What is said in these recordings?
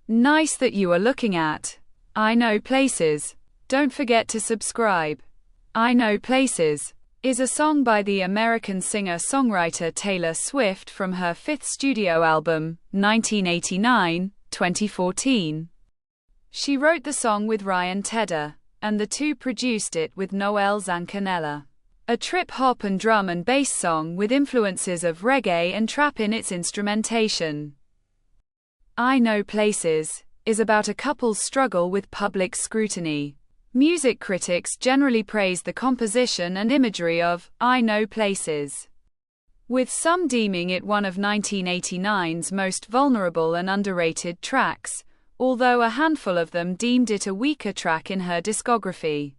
Nice that you are looking at I Know Places. Don't forget to subscribe. I Know Places is a song by the American singer-songwriter Taylor Swift from her fifth studio album, 1989-2014. She wrote the song with Ryan Tedder, and the two produced it with Noel Zancanella. A trip-hop and drum and bass song with influences of reggae and trap in its instrumentation. I Know Places is about a couple's struggle with public scrutiny. Music critics generally praise the composition and imagery of I Know Places, with some deeming it one of 1989's most vulnerable and underrated tracks, although a handful of them deemed it a weaker track in her discography.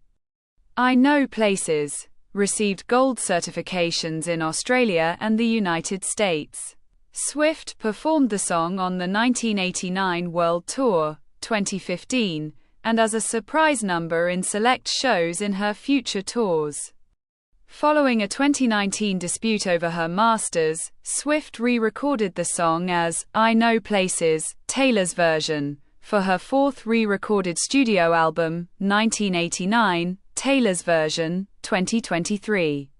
I Know Places received gold certifications in Australia and the United States. Swift performed the song on the 1989 World Tour, 2015, and as a surprise number in select shows in her future tours. Following a 2019 dispute over her masters, Swift re-recorded the song as I Know Places, Taylor's version, for her fourth re-recorded studio album, 1989, Taylor's version, 2023.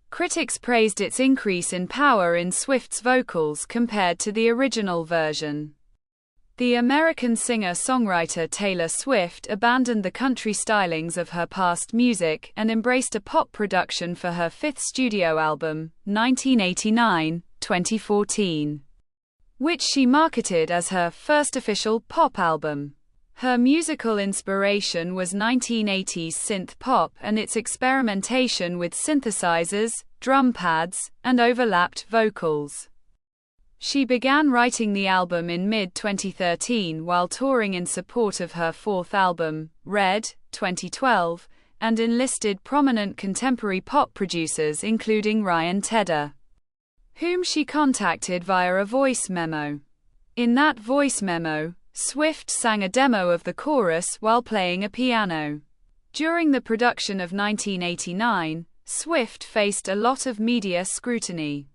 Critics praised its increase in power in Swift's vocals compared to the original version. The American singer-songwriter Taylor Swift abandoned the country stylings of her past music and embraced a pop production for her fifth studio album, 1989-2014, which she marketed as her first official pop album. Her musical inspiration was 1980s synth pop and its experimentation with synthesizers, drum pads, and overlapped vocals. She began writing the album in mid-2013 while touring in support of her fourth album, Red, 2012, and enlisted prominent contemporary pop producers including Ryan Tedder, whom she contacted via a voice memo. In that voice memo, Swift sang a demo of the chorus while playing a piano. During the production of 1989, Swift faced a lot of media scrutiny,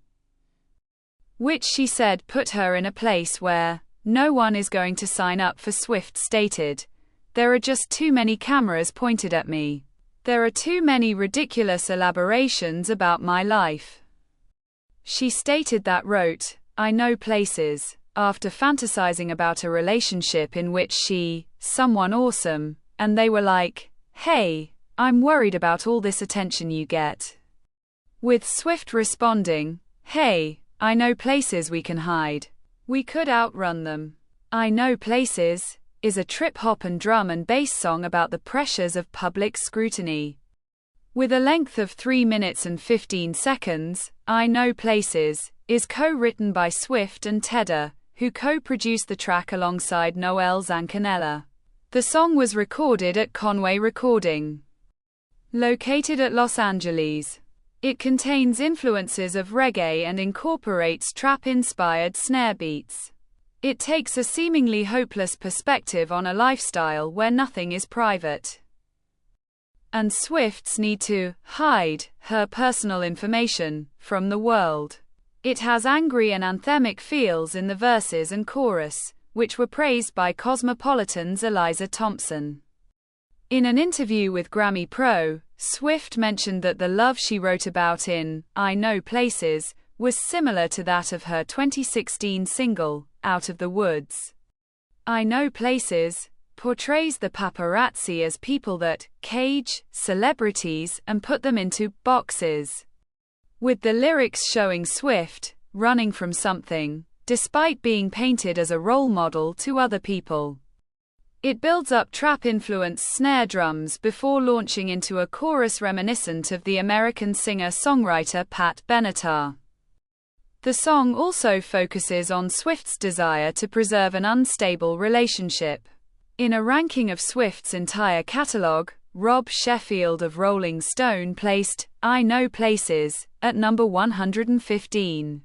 which she said put her in a place where no one is going to sign up for. Swift stated, "There are just too many cameras pointed at me. There are too many ridiculous elaborations about my life." She stated that wrote, I Know Places, after fantasizing about a relationship in which someone awesome, and they were like, "Hey, I'm worried about all this attention you get." With Swift responding, "Hey, I know places we can hide. We could outrun them." I Know Places is a trip-hop and drum and bass song about the pressures of public scrutiny. With a length of 3 minutes and 15 seconds, I Know Places is co-written by Swift and Tedder, who co-produced the track alongside Noel Zancanella. The song was recorded at Conway Recording, located at Los Angeles. It contains influences of reggae and incorporates trap-inspired snare beats. It takes a seemingly hopeless perspective on a lifestyle where nothing is private, and Swift's need to hide her personal information from the world. It has angry and anthemic feels in the verses and chorus, which were praised by Cosmopolitan's Eliza Thompson. In an interview with Grammy Pro, Swift mentioned that the love she wrote about in I Know Places was similar to that of her 2016 single, Out of the Woods. I Know Places portrays the paparazzi as people that cage celebrities and put them into boxes, with the lyrics showing Swift running from something, despite being painted as a role model to other people. It builds up trap-influenced snare drums before launching into a chorus reminiscent of the American singer-songwriter Pat Benatar. The song also focuses on Swift's desire to preserve an unstable relationship. In a ranking of Swift's entire catalog, Rob Sheffield of Rolling Stone placed I Know Places at number 115,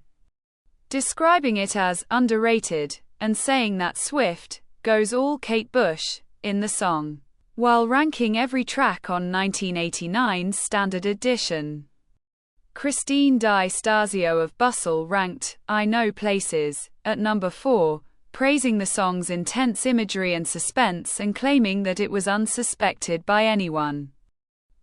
describing it as underrated, and saying that Swift goes all Kate Bush in the song, while ranking every track on 1989's Standard Edition. Christine Di Stasio of Bustle ranked I Know Places at number 4, praising the song's intense imagery and suspense and claiming that it was unsuspected by anyone.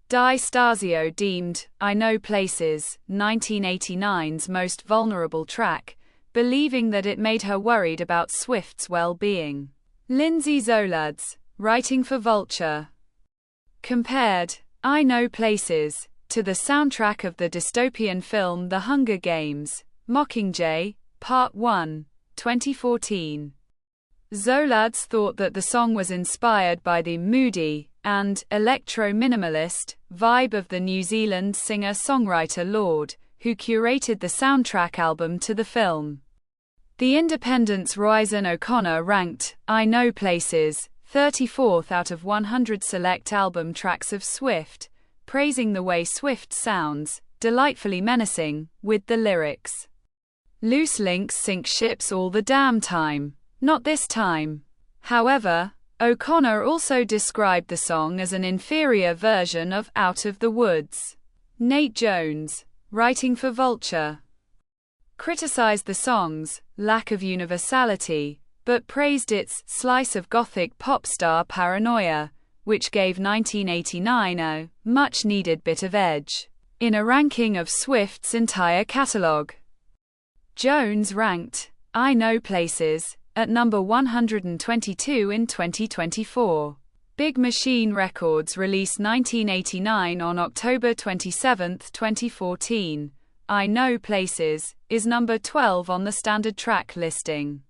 Di Stasio deemed I Know Places 1989's most vulnerable track, believing that it made her worried about Swift's well-being. Lindsay Zoladz, writing for Vulture, compared I Know Places to the soundtrack of the dystopian film The Hunger Games: Mockingjay, Part 1, 2014. Zoladz thought that the song was inspired by the moody and electro-minimalist vibe of the New Zealand singer-songwriter Lorde, who curated the soundtrack album to the film. The Independent's Roisin O'Connor ranked I Know Places 34th out of 100 select album tracks of Swift, praising the way Swift sounds, delightfully menacing, with the lyrics, "Loose links sink ships all the damn time. Not this time." However, O'Connor also described the song as an inferior version of Out of the Woods. Nate Jones, writing for Vulture, criticized the song's lack of universality, but praised its slice of gothic pop star paranoia, which gave 1989 a much-needed bit of edge in a ranking of Swift's entire catalog. Jones ranked I Know Places at number 122 in 2024. Big Machine Records released 1989 on October 27, 2014. I Know Places is number 12 on the standard track listing.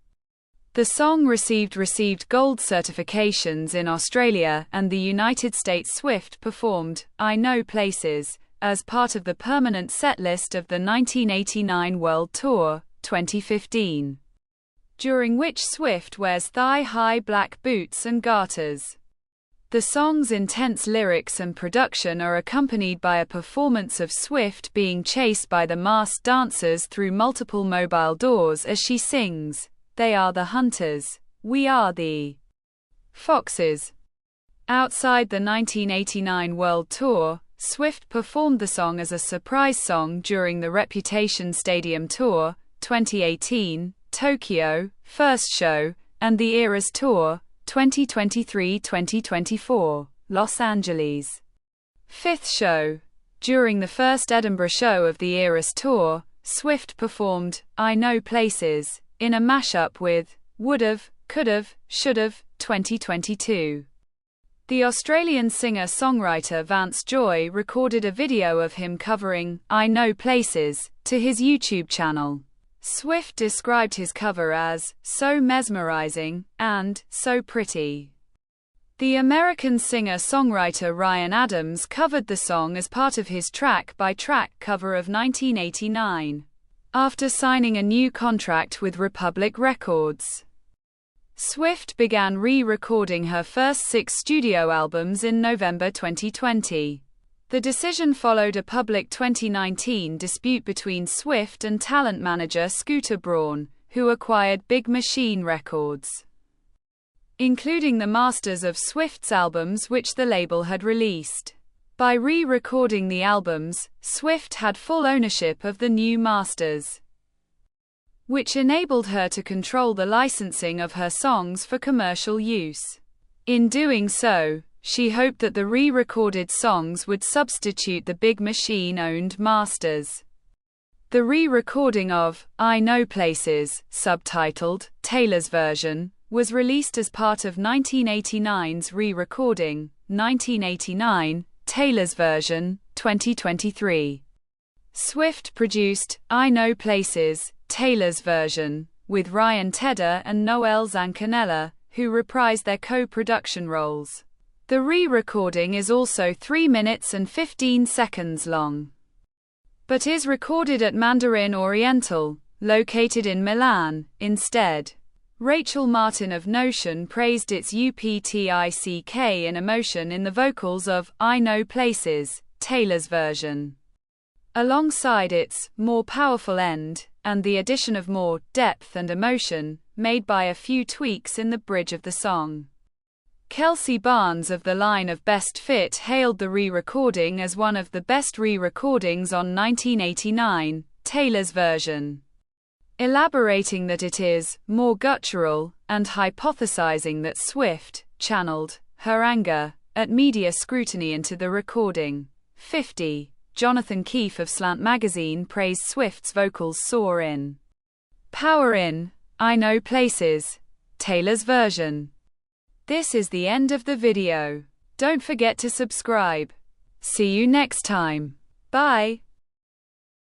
The song received gold certifications in Australia and the United States. Swift performed I Know Places as part of the permanent setlist of the 1989 World Tour, 2015, during which Swift wears thigh-high black boots and garters. The song's intense lyrics and production are accompanied by a performance of Swift being chased by the masked dancers through multiple mobile doors as she sings, "They are the hunters, we are the foxes." Outside the 1989 World Tour, Swift performed the song as a surprise song during the Reputation Stadium Tour, 2018, Tokyo, first show, and the Eras Tour, 2023-2024, Los Angeles, fifth show. During the first Edinburgh show of the Eras Tour, Swift performed I Know Places in a mashup with Would've, Could've, Should've, 2022. The Australian singer-songwriter Vance Joy recorded a video of him covering I Know Places to his YouTube channel. Swift described his cover as "so mesmerizing" and "so pretty." The American singer-songwriter Ryan Adams covered the song as part of his track-by-track cover of 1989, after signing a new contract with Republic Records. Swift began re-recording her first 6 studio albums in November 2020. The decision followed a public 2019 dispute between Swift and talent manager Scooter Braun, who acquired Big Machine Records, including the masters of Swift's albums which the label had released. By re-recording the albums, Swift had full ownership of the new masters, which enabled her to control the licensing of her songs for commercial use. In doing so, she hoped that the re-recorded songs would substitute the Big Machine-owned masters. The re-recording of I Know Places, subtitled Taylor's Version, was released as part of 1989's re-recording, 1989, Taylor's Version, 2023. Swift produced I Know Places, Taylor's Version, with Ryan Tedder and Noel Zancanella, who reprised their co-production roles. The re-recording is also 3 minutes and 15 seconds long, but is recorded at Mandarin Oriental, located in Milan, instead. Rachel Martin of Notion praised its uptick and emotion in the vocals of I Know Places, Taylor's Version, alongside its more powerful end, and the addition of more depth and emotion, made by a few tweaks in the bridge of the song. Kelsey Barnes of the line of Best Fit hailed the re-recording as one of the best re-recordings on 1989, Taylor's Version. elaborating that it is more guttural, and hypothesizing that Swift channeled her anger at media scrutiny into the recording. 50. Jonathan Keefe of Slant Magazine praised Swift's vocals soar in power in I Know Places, Taylor's version. This is the end of the video. Don't forget to subscribe. See you next time. Bye.